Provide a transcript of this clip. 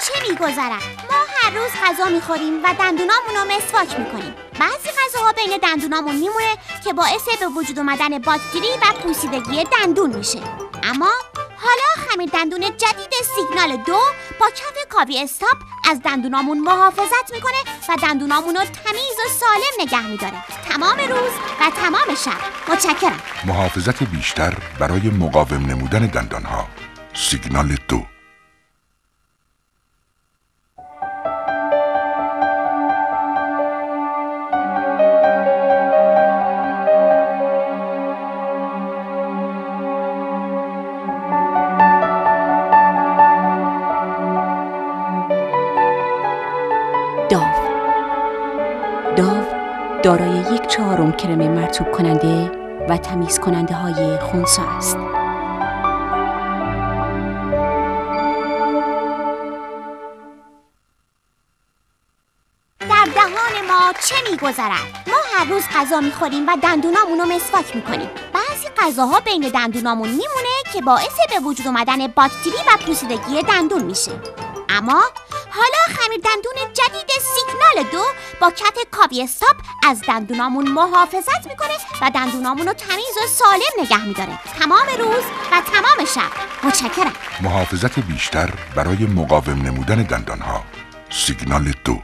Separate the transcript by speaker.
Speaker 1: چه میگذرد؟ ما هر روز غذا میخوریم و دندونامون رو مسواک میکنیم. بعضی غذاها بین دندونامون میمونه که باعث به وجود اومدن باکتری و پوسیدگی دندون میشه. اما حالا خمیر دندون جدید سیگنال 2 با کف کاوی استاپ از دندونامون محافظت میکنه و دندونامون رو تمیز و سالم نگه میداره تمام روز و تمام شب. متشکرم.
Speaker 2: محافظت بیشتر برای مقاوم نمودن دندانها. سیگنال 2.
Speaker 3: داو دارای 1/4 کرم مرطوب کننده و تمیز کننده های خنثی است.
Speaker 1: در دهان ما چه میگذرد؟ ما هر روز غذا میخوریم و دندونامون رو مسواک میکنیم. بعضی غذاها بین دندونامون میمونه که باعث به وجود اومدن باکتری و پوسیدگی دندون میشه. اما حالا خمیر دندون جدید سیگنال 2 با کف کاوی استاپ از دندونامون محافظت میکنه و دندونامون رو تمیز و سالم نگه میداره تمام روز و تمام شب. متشکرم.
Speaker 2: محافظت بیشتر برای مقاوم نمودن دندانها. سیگنال 2.